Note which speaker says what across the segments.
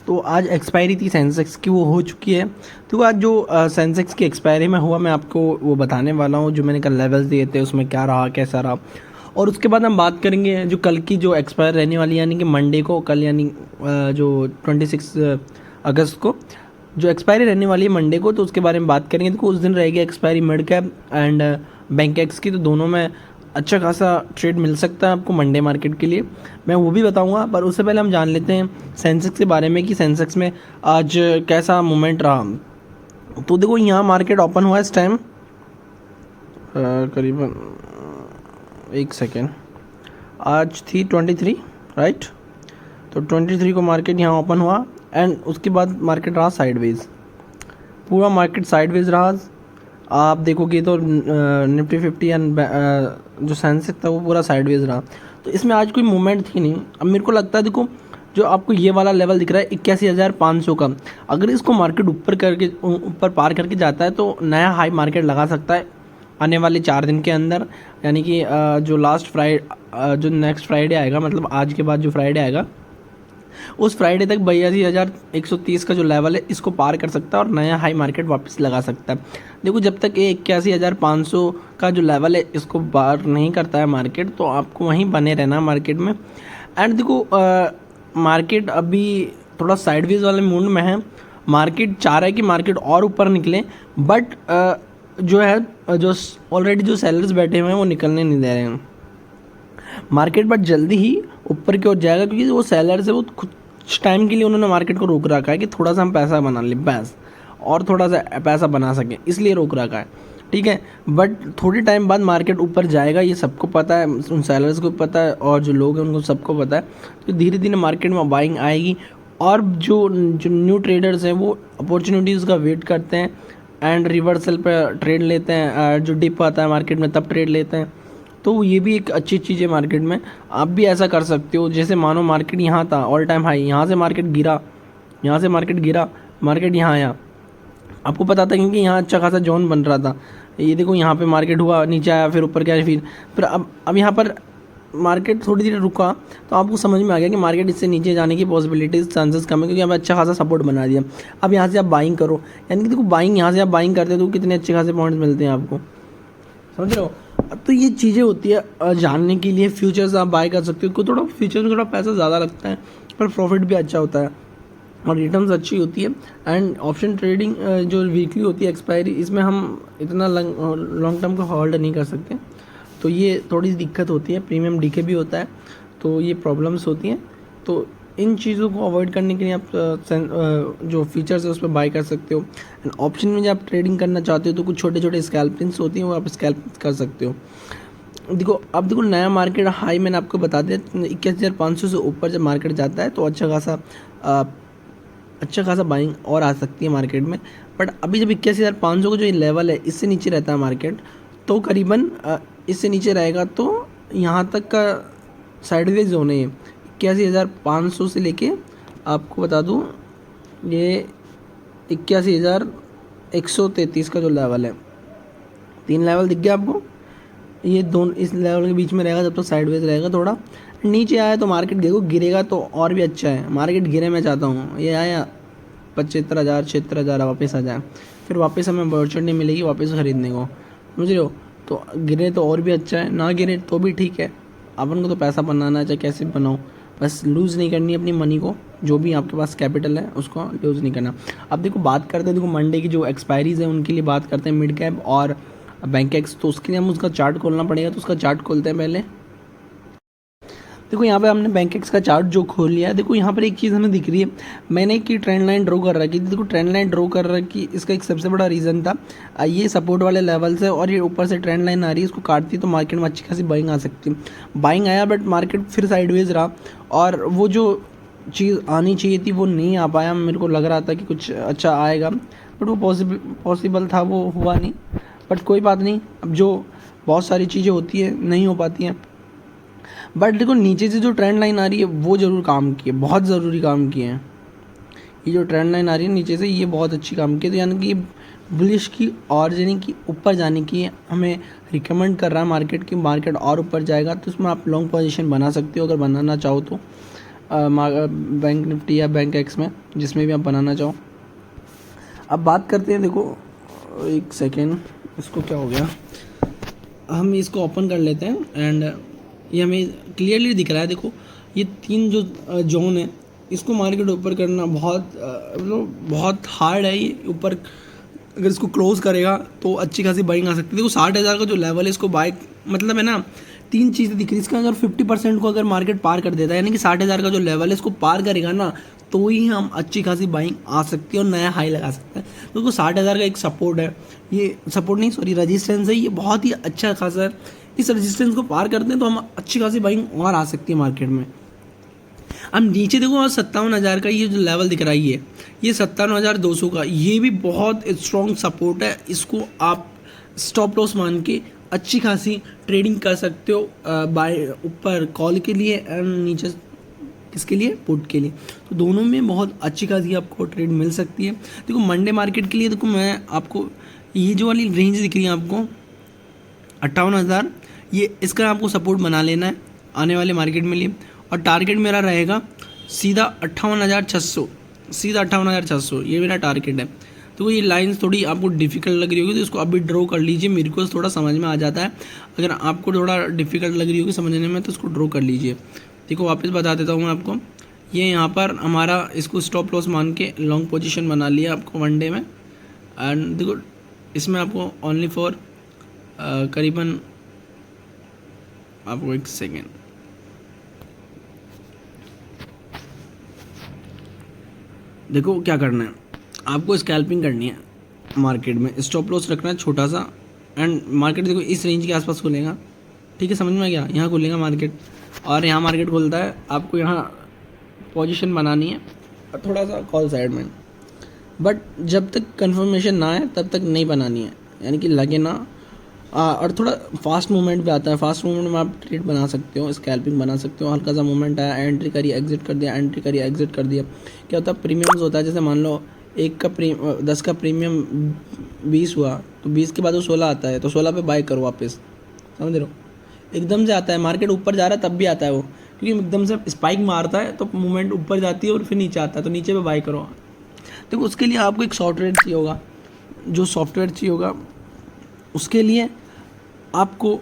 Speaker 1: तो आज एक्सपायरी थी सेंसेक्स की, वो हो चुकी है। तो आज जो सेंसेक्स की एक्सपायरी में हुआ मैं आपको वो बताने वाला हूँ, जो मैंने कल लेवल्स दिए थे उसमें क्या रहा कैसा रहा। और उसके बाद हम बात करेंगे जो कल की जो एक्सपायर रहने वाली, यानी कि मंडे को, कल यानी जो 26 अगस्त को जो एक्सपायरी रहने वाली है मंडे को, तो उसके बारे में बात करेंगे। तो उस दिन रहेगी expiry mid cap and bank x की, तो दोनों में अच्छा खासा ट्रेड मिल सकता है आपको मंडे मार्केट के लिए, मैं वो भी बताऊंगा। पर उससे पहले हम जान लेते हैं सेंसेक्स के बारे में कि सेंसेक्स में आज कैसा मूवमेंट रहा। तो देखो यहाँ मार्केट ओपन हुआ इस टाइम करीबन, एक सेकेंड, आज थी 23 राइट। तो 23 को मार्केट यहाँ ओपन हुआ एंड उसके बाद मार्केट रहा साइडवेज, पूरा मार्केट साइडवेज रहा। आप देखोगे तो निफ्टी 50 एंड जो सेंसेक्स था वो पूरा साइडवेज रहा। तो इसमें आज कोई मूवमेंट थी नहीं। अब मेरे को लगता है, देखो जो आपको ये वाला लेवल दिख रहा है 81,500 का, अगर इसको मार्केट ऊपर पार करके जाता है तो नया हाई मार्केट लगा सकता है आने वाले 4 दिन के अंदर। यानी कि जो जो नेक्स्ट फ्राइडे आएगा, मतलब आज के बाद जो फ्राइडे आएगा, उस फ्राइडे तक 82,130 का जो लेवल है इसको पार कर सकता है और नया हाई मार्केट वापस लगा सकता है। देखो जब तक ये 81,500 का जो लेवल है इसको पार नहीं करता है मार्केट, तो आपको वहीं बने रहना मार्केट में। एंड देखो मार्केट अभी थोड़ा साइडवेज वाले मूड में है। मार्केट चाह रहा है कि मार्केट और ऊपर निकले, बट जो है जो ऑलरेडी जो सेलर्स बैठे हुए हैं वो निकलने नहीं दे रहे हैं मार्केट, बट जल्दी ही ऊपर की ओर जाएगा, क्योंकि वो सेलर्स है वो कुछ टाइम के लिए उन्होंने मार्केट को रोक रखा है कि थोड़ा सा हम पैसा बना लें बस, और थोड़ा सा पैसा बना सकें, इसलिए रोक रखा है, ठीक है। बट थोड़ी टाइम बाद मार्केट ऊपर जाएगा, ये सबको पता है, उन सेलर्स को पता है और जो लोग हैं उनको सबको पता है। तो धीरे धीरे मार्केट में बाइंग आएगी और जो न्यू ट्रेडर्स हैं वो अपॉर्चुनिटीज़ का वेट करते हैं एंड रिवर्सल पर ट्रेड लेते हैं, जो डिप आता है मार्केट में तब ट्रेड लेते हैं। तो ये भी एक अच्छी चीज़ है मार्केट में, आप भी ऐसा कर सकते हो। जैसे मानो मार्केट यहाँ था ऑल टाइम हाई, यहाँ से मार्केट गिरा, मार्केट यहाँ आया, आपको पता था क्योंकि यहाँ अच्छा खासा जोन बन रहा था। ये देखो यहाँ पे मार्केट हुआ, नीचे आया, फिर ऊपर गया, फिर अब यहाँ पर मार्केट थोड़ी देर रुका, तो आपको समझ में आ गया कि मार्केट इससे नीचे जाने की पॉसिबिलिटीज चांसेस कम है, क्योंकि यहाँ पे अच्छा खासा सपोर्ट बना दिया। अब यहाँ से आप बाइंग करो, यानी कि देखो बाइंग, यहाँ से आप बाइंग करते हो तो कितने अच्छे खासे पॉइंट्स मिलते हैं आपको, समझ रहे हो। तो ये चीज़ें होती है जानने के लिए। फ्यूचर्स आप बाय कर सकते हो, थोड़ा फ्यूचर में थोड़ा पैसा ज़्यादा लगता है पर प्रॉफिट भी अच्छा होता है और रिटर्न्स अच्छी होती है। एंड ऑप्शन ट्रेडिंग जो वीकली होती है एक्सपायरी, इसमें हम इतना लॉन्ग टर्म को होल्ड नहीं कर सकते, तो ये थोड़ी दिक्कत होती है। प्रीमियम डीके भी होता है, तो ये प्रॉब्लम्स होती हैं। तो इन चीज़ों को अवॉइड करने के लिए आप जो फीचर्स है उस पर बाय कर सकते हो। एंड ऑप्शन में जब आप ट्रेडिंग करना चाहते हो तो कुछ छोटे छोटे स्कैल्पिंग्स होती हैं, वो आप स्कैल्प कर सकते हो। देखो अब देखो नया मार्केट हाई मैंने आपको बता दिया, 21,500 से ऊपर जब मार्केट जाता है तो अच्छा खासा बाइंग और आ सकती है मार्केट में। बट अभी जब 21,500 का जो ये लेवल है इससे नीचे रहता है मार्केट, तो करीबन इससे नीचे रहेगा, तो यहाँ तक का साइडवेज जोन है 81,500 से लेके, आपको बता दूँ ये 81,133 का जो लेवल है, 3 लेवल दिख गया आपको, ये दोनों इस लेवल के बीच में रहेगा जब तक साइडवेज रहेगा। थोड़ा नीचे आया तो मार्केट देखो गिरेगा तो और भी अच्छा है, मार्केट गिरे मैं चाहता हूँ, ये आया 75,000 76,000 वापस आ जाए, फिर वापस हमें अपॉर्चुनिटी मिलेगी वापस खरीदने को, समझ रहे हो। तो गिरे तो और भी अच्छा है, ना गिरे तो भी ठीक है, अपन को तो पैसा बनाना है, चाहे कैसे बनाओ, बस लूज़ नहीं करनी अपनी मनी को, जो भी आपके पास कैपिटल है उसको लूज़ नहीं करना। अब देखो बात करते हैं, देखो मंडे की जो एक्सपायरीज़ है उनके लिए बात करते हैं, मिड कैप और बैंक एक्स। तो उसके लिए हम उसका चार्ट खोलना पड़ेगा, तो उसका चार्ट खोलते हैं पहले। देखो यहाँ पे हमने बैंक एक्स का चार्ट जो खोल लिया है, देखो यहाँ पर एक चीज़ हमें दिख रही है, मैंने एक ट्रेंड लाइन ड्रॉ कर रखी थी। देखो ट्रेंड लाइन ड्रॉ कर रखी, इसका एक सबसे बड़ा रीज़न था ये सपोर्ट वाले लेवल से, और ये ऊपर से ट्रेंड लाइन आ रही है, इसको काटती तो मार्केट में अच्छी खासी बाइंग आ सकती है। बाइंग आया बट मार्केट फिर साइडवेज रहा, और वो जो चीज़ आनी चाहिए थी वो नहीं आ पाया। मेरे को लग रहा था कि कुछ अच्छा आएगा, बट वो पॉसिबल था, वो हुआ नहीं। बट कोई बात नहीं, अब जो बहुत सारी चीज़ें होती है नहीं हो पाती हैं। बट देखो नीचे से जो ट्रेंड लाइन आ रही है वो ज़रूर काम की है, बहुत ज़रूरी काम किए हैं। ये जो ट्रेंड लाइन आ रही है नीचे से, ये बहुत अच्छी काम की है। तो यानी कि बुलिश की और यानी कि ऊपर जाने की हमें रिकमेंड कर रहा है मार्केट की, मार्केट और ऊपर जाएगा तो उसमें आप लॉन्ग पोजीशन बना सकते हो अगर बनाना चाहो तो। बैंक निफ्टी या बैंक एक्स में, जिसमें भी आप बनाना चाहो। अब बात करते हैं, देखो एक सेकेंड, इसको क्या हो गया, हम इसको ओपन कर लेते हैं एंड ये हमें क्लियरली दिख रहा है। देखो ये 3 जो जोन है, इसको मार्केट ऊपर करना बहुत मतलब बहुत हार्ड है। ये ऊपर अगर इसको क्लोज करेगा तो अच्छी खासी बाइंग आ सकती है। देखो 60,000 का जो लेवल है, इसको बाय मतलब है ना, 3 चीज़ें दिख रही है इसका। अगर 50% को अगर मार्केट पार कर देता है, यानी कि 60,000 का जो लेवल है इसको पार करेगा ना, तो ही हम अच्छी खासी बाइंग आ सकती है और नया हाई लगा सकते हैं। तो 60,000 का एक सपोर्ट है, ये सपोर्ट नहीं सॉरी रेजिस्टेंस है, ये बहुत ही अच्छा खासा है। इस रेजिस्टेंस को पार करते हैं तो हम अच्छी खासी बाइंग और आ सकती है मार्केट में। अब नीचे देखो, और 57,000 का ये जो लेवल दिख रहा है, ये 57,200 का, ये भी बहुत स्ट्रॉन्ग सपोर्ट है। इसको आप स्टॉप लॉस मान के अच्छी खासी ट्रेडिंग कर सकते हो, बाय ऊपर कॉल के लिए एंड नीचे किसके लिए, पुट के लिए। तो दोनों में बहुत अच्छी खासी आपको ट्रेड मिल सकती है। देखो मंडे मार्केट के लिए देखो, मैं आपको ये जो वाली रेंज दिख रही है आपको 58,000, ये इसका आपको सपोर्ट बना लेना है आने वाले मार्केट में लिए। और टारगेट मेरा रहेगा सीधा 58,600, सीधा 58,600, ये मेरा टारगेट है। तो ये लाइंस थोड़ी आपको डिफिकल्ट लग रही होगी तो इसको अभी ड्रॉ कर लीजिए, मेरे को थोड़ा समझ में आ जाता है। अगर आपको थोड़ा डिफिकल्ट लग रही होगी समझने में तो इसको ड्रॉ कर लीजिए। देखो वापस बता देता हूँ मैं आपको, ये यहाँ पर हमारा इसको स्टॉप लॉस मान के लॉन्ग पोजीशन बना लिया आपको वनडे में। एंड देखो इसमें आपको ओनली फॉर करीबन, आपको एक सेकेंड, देखो क्या करना है, आपको स्कैल्पिंग करनी है मार्केट में, स्टॉप लॉस रखना है छोटा सा। एंड मार्केट देखो इस रेंज के आसपास खुलेगा, ठीक है, समझ में आ गया, यहाँ खुलेगा मार्केट और यहाँ मार्केट खुलता है, आपको यहाँ पोजीशन बनानी है और थोड़ा सा कॉल साइड में। बट जब तक कंफर्मेशन ना आए तब तक नहीं बनानी है, यानी कि लगे ना। और थोड़ा फास्ट मूवमेंट भी आता है, फास्ट मूवमेंट में आप ट्रेड बना सकते हो, स्कैल्पिंग बना सकते हो। हल्का सा मूवमेंट आया, एंट्री करी, एग्जिट कर दिया, एंट्री करी, एग्जिट कर दिया। क्या होता है, प्रीमियम्स होता है, जैसे मान लो 10 का प्रीमियम 20 हुआ तो 20 के बाद वो 16 आता है, तो 16 पे बाय करो वापस, समझ रहे हो। एकदम से आता है, मार्केट ऊपर जा रहा है तब भी आता है वो, क्योंकि एकदम से स्पाइक मारता है तो मूवमेंट ऊपर जाती है और फिर नीचे आता है, तो नीचे पे बाय करो। देखो उसके लिए आपको एक सॉफ्टवेयर चाहिए होगा, जो सॉफ्टवेयर चाहिए होगा उसके लिए आपको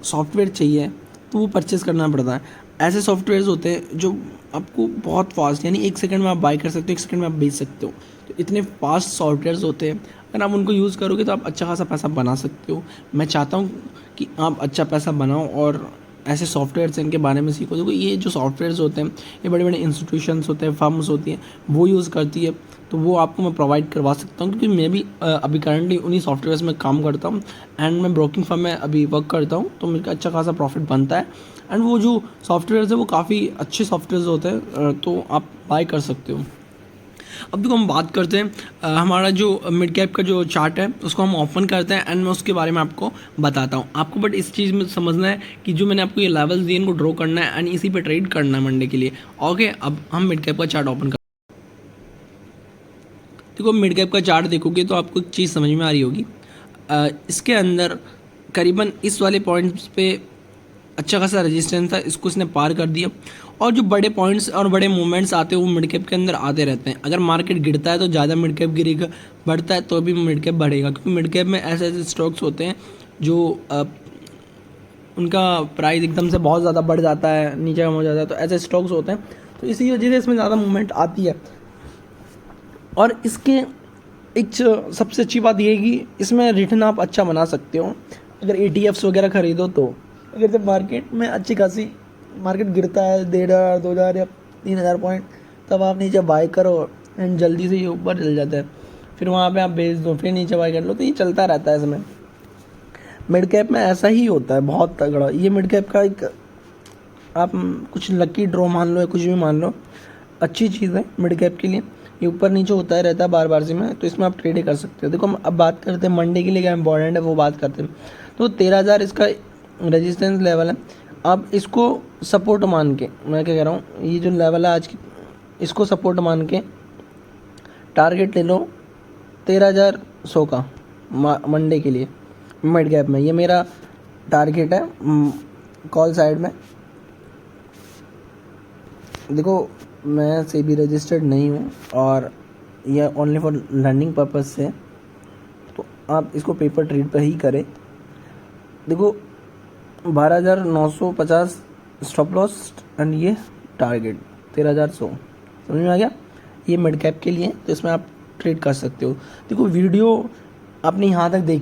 Speaker 1: सॉफ्टवेयर चाहिए तो वो परचेज़ करना पड़ता है। ऐसे सॉफ्टवेयर्स होते हैं जो आपको बहुत फास्ट, यानी 1 सेकंड में आप बाय कर सकते हो, 1 सेकंड में आप बेच सकते हो। तो इतने फास्ट सॉफ्टवेयर्स होते हैं, अगर आप उनको यूज़ करोगे तो आप अच्छा खासा पैसा बना सकते हो। मैं चाहता हूँ कि आप अच्छा पैसा बनाओ और ऐसे सॉफ्टवेयर्स इनके बारे में सीखो। देखो ये जो सॉफ्टवेयर्स होते हैं, ये बड़े बड़े इंस्टीट्यूशंस होते हैं, फर्म्स होती हैं, वो यूज़ करती है, तो वो आपको मैं प्रोवाइड करवा सकता हूँ, क्योंकि मैं भी अभी करंटली उन्हीं सॉफ्टवेयर्स में काम करता हूँ एंड मैं ब्रोकिंग फर्म में अभी वर्क करता हूँ, तो मेरे अच्छा खासा प्रॉफिट बनता है। एंड वो जो सॉफ्टवेयर्स है वो काफ़ी अच्छे सॉफ्टवेयर्स होते हैं, तो आप बाय कर सकते हो। अब देखो हम बात करते हैं हमारा जो मिड कैप का जो चार्ट है उसको हम ओपन करते हैं एंड मैं उसके बारे में आपको बताता हूँ। आपको बट इस चीज़ में समझना है कि जो मैंने आपको ये लेवल्स दिए इनको ड्रॉ करना है एंड इसी पे ट्रेड करना है मंडे के लिए। ओके, अब हम मिड कैप का चार्ट ओपन कर, देखो मिड कैप का चार्ट देखोगे तो आपको एक चीज़ समझ में आ रही होगी, इसके अंदर करीबन इस वाले पॉइंट्स पे अच्छा खासा रेजिस्टेंस था, इसको इसने पार कर दिया। और जो बड़े पॉइंट्स और बड़े मूवमेंट्स आते हैं वो मिड कैप के अंदर आते रहते हैं। अगर मार्केट गिरता है तो ज़्यादा मिड कैप गिरेगा, बढ़ता है तो भी मिड कैप बढ़ेगा, क्योंकि मिड कैप में ऐसे ऐसे स्टॉक्स होते हैं जो उनका प्राइस एकदम से बहुत ज़्यादा बढ़ जाता है, नीचे कम हो जाता है, तो ऐसे स्टॉक्स होते हैं, तो इसी वजह से इसमें ज़्यादा मूवमेंट आती है। और इसके एक सबसे अच्छी बात यह है कि इसमें रिटर्न आप अच्छा बना सकते हो अगर ETFs वगैरह ख़रीदो तो। अगर जब मार्केट में अच्छी खासी मार्केट गिरता है 1,500, 2,000 या 3,000 पॉइंट, तब आप नीचे बाय करो एंड जल्दी से ये ऊपर चल जाता है, फिर वहाँ पे आप बेच दो, फिर नीचे बाय कर लो, तो ये चलता रहता है। इसमें मिड कैप में ऐसा ही होता है, बहुत तगड़ा। ये मिड कैप का एक आप कुछ लकी ड्रॉ मान लो या कुछ भी मान लो, अच्छी चीज़ है मिड कैप के लिए। ये ऊपर नीचे होता ही रहता है बार बार से में, तो इसमें आप ट्रेड कर सकते हो। देखो हम अब बात करते हैं मंडे के लिए क्या इंपॉर्टेंट है वो बात करते हैं। तो 13,000 इसका रेजिस्टेंस लेवल है। आप इसको सपोर्ट मान के, मैं क्या कह रहा हूँ, ये जो लेवल है आज की, इसको सपोर्ट मान के टारगेट ले लो 13,100 का मंडे के लिए मिड कैप में। ये मेरा टारगेट है कॉल साइड में। देखो मैं सेबी रजिस्टर्ड नहीं हूँ और यह ओनली फॉर लर्निंग पर्पज़ से, तो आप इसको पेपर ट्रेड पर ही करें। देखो 12,950 स्टॉप लॉस एंड ये टारगेट 13,100, समझ में आ गया। ये मिड कैप के लिए, तो इसमें आप ट्रेड कर सकते हो। देखो वीडियो आपने यहाँ तक देखी।